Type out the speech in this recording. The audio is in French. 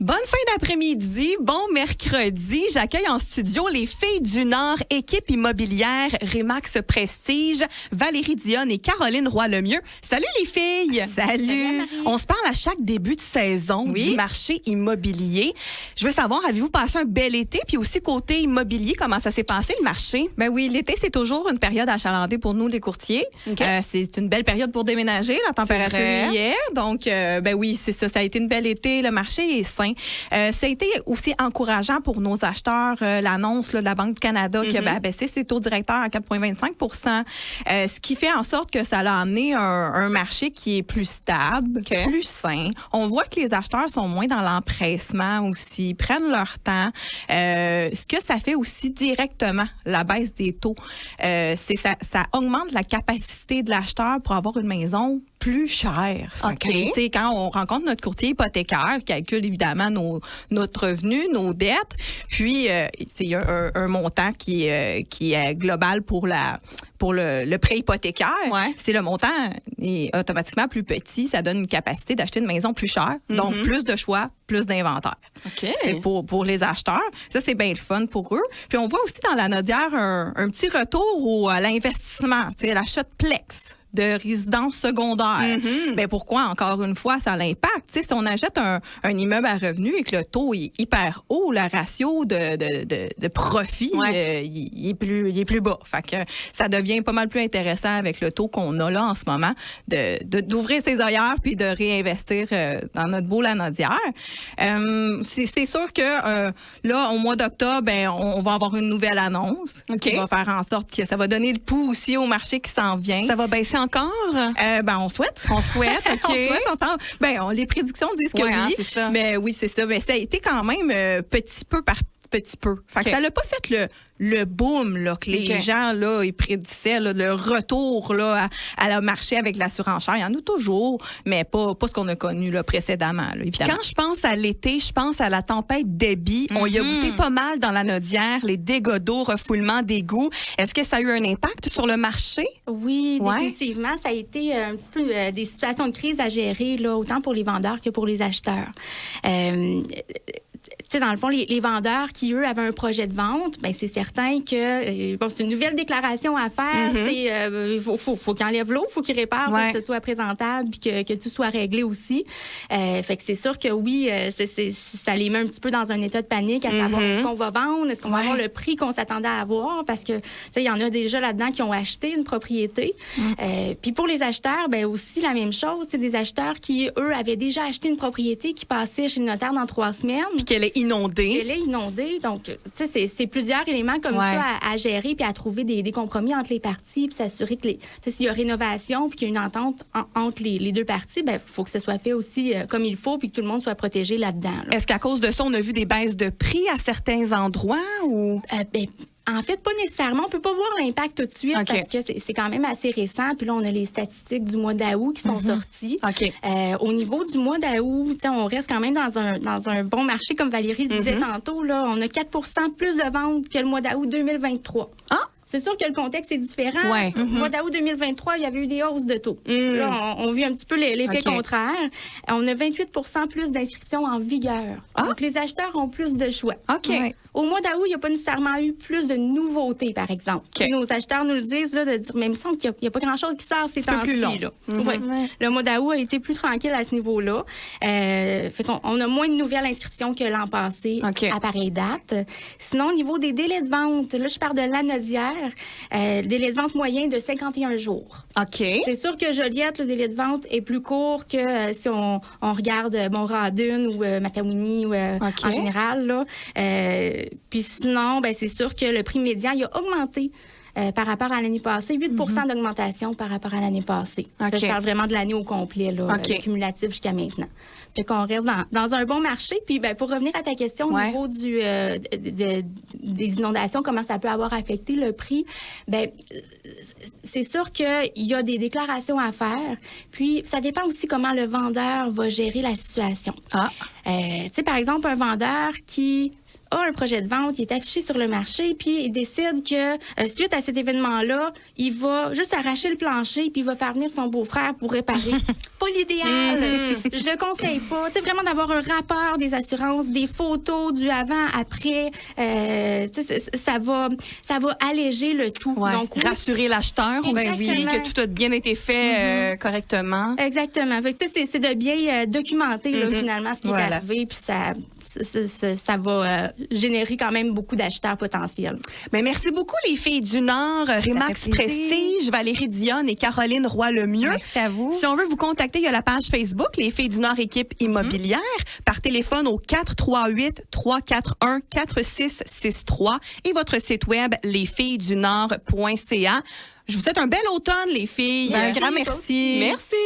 Bonne fin d'après-midi, bon mercredi. J'accueille en studio les filles du Nord, équipe immobilière Remax Prestige, Valérie Dionne et Caroline Roy-Lemieux. Salut les filles! Salut! On se parle à chaque début de saison du marché immobilier. Je veux savoir, avez-vous passé un bel été? Puis aussi côté immobilier, comment ça s'est passé le marché? Ben oui, l'été, c'est toujours une période achalandée pour nous, les courtiers. Okay. C'est une belle période pour déménager. La température est hier. Donc, ben oui, c'est ça. Ça a été une belle été. Le marché est sain. Ça a été aussi encourageant pour nos acheteurs. L'annonce de la Banque du Canada qui a baissé ses taux directeurs à 4,25 ce qui fait en sorte que ça a amené un marché qui est plus stable, plus sain. On voit que les acheteurs sont moins dans l'empressement aussi, prennent leur temps. Ce que ça fait aussi directement, la baisse des taux, c'est ça augmente la capacité de l'acheteur pour avoir une maison plus chère. Okay. Quand on rencontre notre courtier hypothécaire, il calcule évidemment notre revenu, nos dettes, puis il y a un montant qui est global pour le prêt hypothécaire. Ouais. C'est le montant est automatiquement plus petit, ça donne une capacité d'acheter une maison plus chère, donc plus de choix, plus d'inventaire. Okay. C'est pour les acheteurs. Ça, c'est bien le fun pour eux. Puis on voit aussi dans la Nodière un petit retour à l'investissement, l'achat de Plex, de résidence secondaire. Ben pourquoi, encore une fois, ça a l'impact? Si on achète un immeuble à revenu et que le taux est hyper haut, le ratio de profit il est plus bas. Fait que ça devient pas mal plus intéressant avec le taux qu'on a là en ce moment d'ouvrir ses œillères puis de réinvestir dans notre beau Lanaudière. C'est sûr que là, au mois d'octobre, ben, on va avoir une nouvelle annonce qui va faire en sorte que ça va donner le pouls aussi au marché qui s'en vient. Ça va baisser encore? Ben, on souhaite. On souhaite, OK. On souhaite ensemble. Ben, les prédictions disent que oui. C'est ça. Mais oui, c'est ça. Mais ça a été quand même petit peu par petit peu. Fait que ça n'a pas fait le boom là, que les gens là, ils prédisaient, là, le retour là, à le marché avec la surenchère. Il y en a toujours, mais pas ce qu'on a connu là, précédemment. Là, quand je pense à l'été, je pense à la tempête Debbie. On y a goûté pas mal dans la Nodière, les dégâts d'eau, refoulement d'égouts. Est-ce que ça a eu un impact sur le marché? Oui, définitivement. Ça a été un petit peu des situations de crise à gérer, là, autant pour les vendeurs que pour les acheteurs. Dans le fond, les vendeurs qui, eux, avaient un projet de vente, ben c'est certain que c'est une nouvelle déclaration à faire. Il faut qu'ils enlèvent l'eau, il faut qu'ils réparent pour que ce soit présentable et que tout soit réglé aussi. Fait que c'est sûr que oui, ça les met un petit peu dans un état de panique à savoir est-ce qu'on va vendre, est-ce qu'on va avoir le prix qu'on s'attendait à avoir, parce que il y en a déjà là-dedans qui ont acheté une propriété. Puis pour les acheteurs, ben aussi la même chose. C'est des acheteurs qui, eux, avaient déjà acheté une propriété qui passait chez le notaire dans 3 semaines. Puis qu'elle est inondée. Elle est inondée. Donc, c'est plusieurs éléments comme ça à gérer puis à trouver des compromis entre les parties puis s'assurer que s'il y a rénovation puis qu'il y a une entente entre les deux parties, ben faut que ce soit fait aussi comme il faut puis que tout le monde soit protégé là-dedans. Là. Est-ce qu'à cause de ça, on a vu des baisses de prix à certains endroits ou... En fait, pas nécessairement. On peut pas voir l'impact tout de suite parce que c'est quand même assez récent. Puis là, on a les statistiques du mois d'août qui sont sorties. Au niveau du mois d'août, on reste quand même dans un bon marché, comme Valérie le disait tantôt. Là, on a 4% plus de ventes que le mois d'août 2023. C'est sûr que le contexte est différent. Au mois d'août 2023, il y avait eu des hausses de taux. Là, on vit un petit peu l'effet contraire. On a 28% plus d'inscriptions en vigueur. Donc, les acheteurs ont plus de choix. Au mois d'août, il n'y a pas nécessairement eu plus de nouveautés, par exemple. Nos acheteurs nous le disent, là, de dire, mais il me semble qu'il n'y a pas grand-chose qui sort ces temps-ci. Plus long. Le mois d'août a été plus tranquille à ce niveau-là. Fait qu'on a moins de nouvelles inscriptions que l'an passé à pareille date. Sinon, au niveau des délais de vente, là, je parle de Lanaudière. Délai de vente moyen de 51 jours. C'est sûr que Joliette, le délai de vente est plus court que si on regarde Montradune ou Matawini ou en général. Là. Puis sinon, ben, c'est sûr que le prix médian il a augmenté. Par rapport à l'année passée, 8 d'augmentation par rapport à l'année passée. Je parle vraiment de l'année au complet, là, cumulatif jusqu'à maintenant. Fait qu'on reste dans un bon marché. Puis ben, pour revenir à ta question au niveau des inondations, comment ça peut avoir affecté le prix, ben c'est sûr qu'il y a des déclarations à faire. Puis ça dépend aussi comment le vendeur va gérer la situation. Tu sais, par exemple, un vendeur qui a un projet de vente, il est affiché sur le marché, puis il décide que suite à cet événement-là, il va juste arracher le plancher, puis il va faire venir son beau-frère pour réparer. Pas l'idéal. Je le conseille pas. Tu sais, vraiment d'avoir un rapport des assurances, des photos du avant, après, ça va alléger le tout. Ouais. Donc, rassurer l'acheteur aussi que tout a bien été fait correctement. Exactement. Fait que, c'est de bien documenter là, finalement ce qui est arrivé, puis ça va générer quand même beaucoup d'acheteurs potentiels. Mais merci beaucoup, les filles du Nord, Remax Prestige, Valérie Dionne et Caroline Roy-Lemieux. Merci à vous. Si on veut vous contacter, il y a la page Facebook, les filles du Nord équipe immobilière, par téléphone au 438-341-4663 et votre site web lesfillesdunord.ca. Je vous souhaite un bel automne, les filles. Un grand merci. Merci.